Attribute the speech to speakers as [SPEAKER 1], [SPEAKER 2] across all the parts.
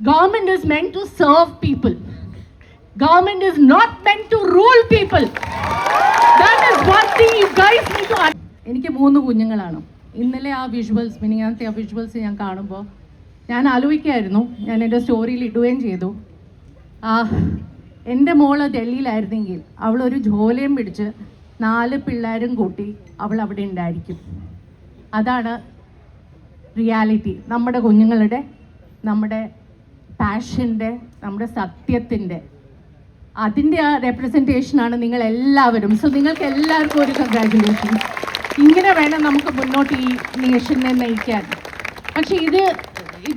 [SPEAKER 1] Government is meant to serve people. Government is not meant to rule people. That is one thing you guys need to understand. എനിക്ക് 3 കുഞ്ഞുങ്ങളാണ്. ഇന്നലെ ആ visuals മിനിങ്ങാനത്തെ ആ visuals ഞാൻ കാണുമ്പോൾ ഞാൻ ആലോചിക്കായിരുന്നു, ഞാൻ എൻ്റെ സ്റ്റോറിയിൽ ഇടുകയും ചെയ്തു. എൻ്റെ മോള് ഡൽഹിയിലായിരുന്നെങ്കിൽ അവളൊരു ജോലിയും പിടിച്ച് 4 പിള്ളേരും കൂട്ടി അവൾ അവിടെ ഉണ്ടായിരിക്കും. അതാണ് റിയാലിറ്റി. നമ്മുടെ കുഞ്ഞുങ്ങളുടെ, നമ്മുടെ പാഷൻ്റെ, നമ്മുടെ സത്യത്തിൻ്റെ, അതിൻ്റെ ആ റെപ്രസെൻറ്റേഷനാണ് നിങ്ങൾ എല്ലാവരും. സോ നിങ്ങൾക്ക് എല്ലാവർക്കും ഒരു കൺഗ്രാജുലേഷൻസ്. ഇങ്ങനെ വേണം നമുക്ക് മുന്നോട്ട് ഈ നേഷനെ നയിക്കാൻ. പക്ഷേ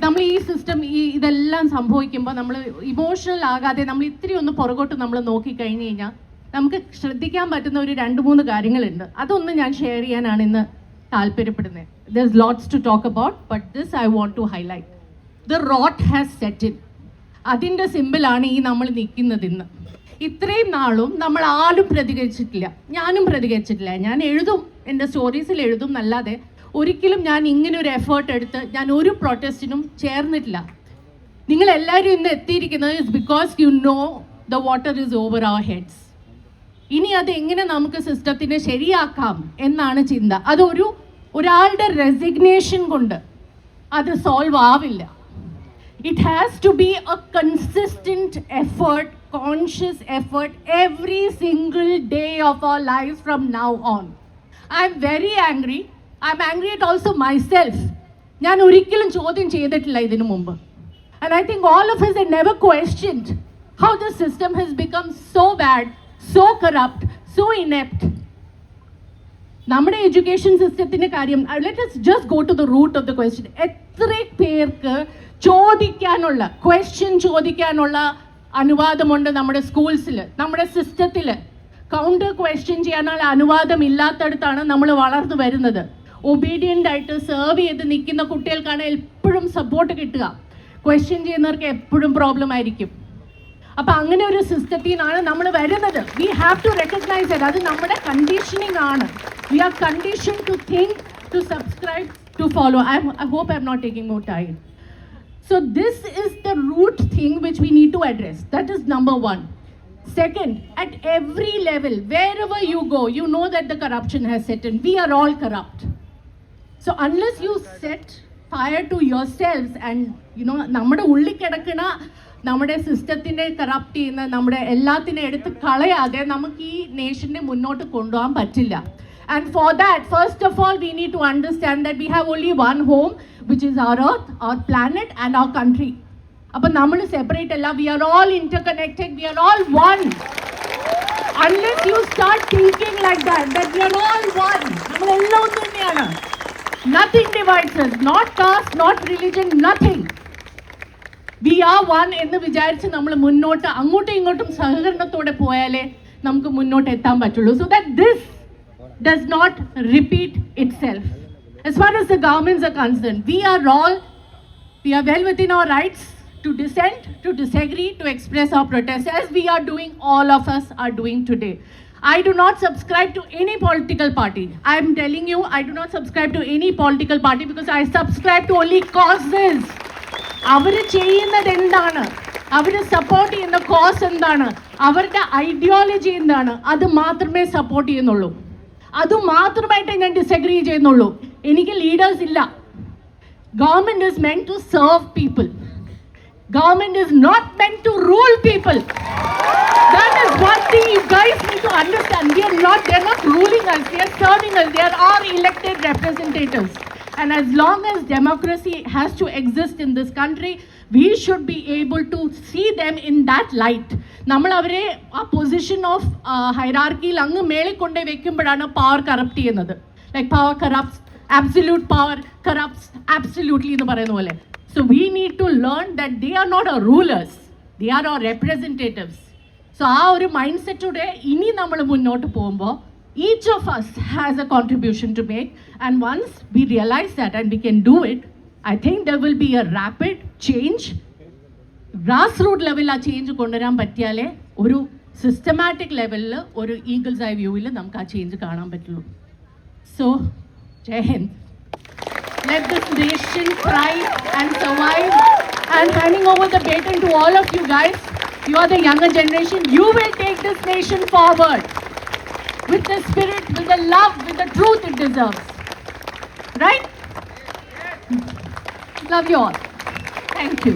[SPEAKER 1] നമ്മൾ ഈ സിസ്റ്റം ഇതെല്ലാം സംഭവിക്കുമ്പോൾ നമ്മൾ ഇമോഷണൽ ആകാതെ നമ്മൾ ഇത്തിരി ഒന്ന് പുറകോട്ട് നമ്മൾ നോക്കിക്കഴിഞ്ഞ് കഴിഞ്ഞാൽ നമുക്ക് ശ്രദ്ധിക്കാൻ പറ്റുന്ന ഒരു 2-3 കാര്യങ്ങളുണ്ട്. അതൊന്ന് ഞാൻ ഷെയർ ചെയ്യാനാണ് ഇന്ന് താല്പര്യപ്പെടുന്നത്. There's lots to talk about, but this I want to highlight. The rot has set in. അതിൻ്റെ സിമ്പിളാണ് ഈ നമ്മൾ നിൽക്കുന്നത് ഇന്ന്. ഇത്രയും നാളും നമ്മൾ ആരും പ്രതികരിച്ചിട്ടില്ല, ഞാനും പ്രതികരിച്ചിട്ടില്ല. ഞാൻ എഴുതും, എൻ്റെ സ്റ്റോറീസിൽ എഴുതും എന്നല്ലാതെ ഒരിക്കലും ഞാൻ ഇങ്ങനെ ഒരു എഫേർട്ട് എടുത്ത് ഞാൻ ഒരു പ്രൊട്ടസ്റ്റിനും ചേർന്നിട്ടില്ല. നിങ്ങളെല്ലാവരും ഇന്ന് എത്തിയിരിക്കുന്നത് is because you know the water is over our heads. ഇനി അത് എങ്ങനെ നമുക്ക് സിസ്റ്റത്തിനെ ശരിയാക്കാം എന്നാണ് ചിന്ത. ഒരാളുടെ റെസിഗ്നേഷൻ കൊണ്ട് അത് സോൾവ് ആവില്ല. It has to be a consistent effort, conscious effort every single day of our lives from now on. I'm very angry. I'm angry at also myself. ഞാൻ ഒരിക്കലും ചോദ്യം ചെയ്തിട്ടില്ല ഇതിനു മുമ്പ്. And I think all of us have never questioned how the system has become so bad, so corrupt, so inept. നമ്മുടെ education സിസ്റ്റത്തിൻ്റെ കാര്യം, let us just go to the root of the question. എത്ര പേർക്ക് question ചോദിക്കാനുള്ള അനുവാദമുണ്ട് നമ്മുടെ സ്കൂൾസിൽ, നമ്മുടെ സിസ്റ്റത്തിൽ? Counter question ചെയ്യാനുള്ള അനുവാദം ഇല്ലാത്തടത്താണ് നമ്മൾ വളർന്നു വരുന്നത്. ഒബീഡിയൻ്റ് ആയിട്ട് സെർവ് ചെയ്ത് നിൽക്കുന്ന കുട്ടികൾക്കാണ് എപ്പോഴും സപ്പോർട്ട് കിട്ടുക. ക്വസ്റ്റ്യൻ ചെയ്യുന്നവർക്ക് എപ്പോഴും പ്രോബ്ലം ആയിരിക്കും. അപ്പം അങ്ങനെ ഒരു സിസ്റ്റത്തിൽ നിന്നാണ് നമ്മൾ വരുന്നത്. We have to recognise it. അത് നമ്മുടെ കണ്ടീഷനിങ് ആണ്. We are condition to think, to subscribe, to follow. I hope I'm not taking more time. So this is the root thing which we need to address. That is number 1. Second, at every level, wherever you go, you know that the corruption has set in. We are all corrupt. So unless you set fire to yourselves and നമ്മുടെ ഉള്ളിൽ കിടക്കുന്ന നമ്മുടെ സിസ്റ്റത്തിനെ corrupt ചെയ്യുന്ന നമ്മുടെ എല്ലാത്തിനെ എടുത്ത് കളയാതെ നമുക്ക് ഈ നേഷനെ മുന്നോട്ട് കൊണ്ടുപോകാൻ പറ്റില്ല. And for that, first of all, we need to understand that we have only one home, which is our earth, our planet and our country. Appo nammal separate alla, we are all interconnected, we are all one. Unless you start thinking like that we are all one, nammal ella onnu thaneyana, nothing divides us, not caste, not religion, nothing. We are one എന്ന് വിചാരിച്ച് നമ്മൾ മുന്നോട്ട് അങ്ങോട്ടും ഇങ്ങോട്ടും സഹകരണത്തോടെ പോയാലേ നമുക്ക് മുന്നോട്ട് എത്താൻ പറ്റുള്ളൂ. So that this does not repeat itself. As far as the governments are concerned, we are well within our rights to dissent, to disagree, to express our protest, as we are doing, all of us are doing today. I do not subscribe to any political party. I am telling you, I do not subscribe to any political party because I subscribe to only causes. അവർ ചെയ്യുന്നത് എന്താണ്, അവർ support ചെയ്യുന്ന cos എന്താണ്, അവരുടെ ideology എന്താണ്, അത് മാത്രമേ support ചെയ്യുന്നുള്ളൂ. അതുമാത്രമായിട്ടേ ഞാൻ ഡിസഗ്രി ചെയ്യുന്നുള്ളൂ. എനിക്ക് ലീഡേഴ്സ് ഇല്ല. Government is meant to serve people. Government is not meant to rule people. That is one thing you guys need to understand. They are not ruling us, they are serving us. They are our elected representatives. And as long as democracy has to exist in this country, we should be able to see them in that light. നമ്മൾ അവരെ ആ position of ഹൈറാർക്കിയിൽ അങ്ങ് മേളിൽ കൊണ്ടേ വെക്കുമ്പോഴാണ് power corrupt ചെയ്യുന്നത്. Like power corrupts, absolute power corrupts absolutely എന്ന് പറയുന്ന പോലെ. So we need to learn that they are not our rulers, they are our representatives. So ആ ഒരു മൈൻഡ് സെറ്റോടെ ഇനി നമ്മൾ മുന്നോട്ട് പോകുമ്പോൾ each of us has a contribution to make, and once we realize that and we can do it, I think there will be a rapid change. Grassroots level a change kondaran pattiyale oru systematic level il oru eagle's eye view il namukku a change kaanan pattullu. So Jai Hind. Let this nation thrive and survive and handing over the baton to all of you guys. You are the younger generation. You will take this nation forward with the spirit, with the love, with the truth it deserves. Right? Love you all. Thank you.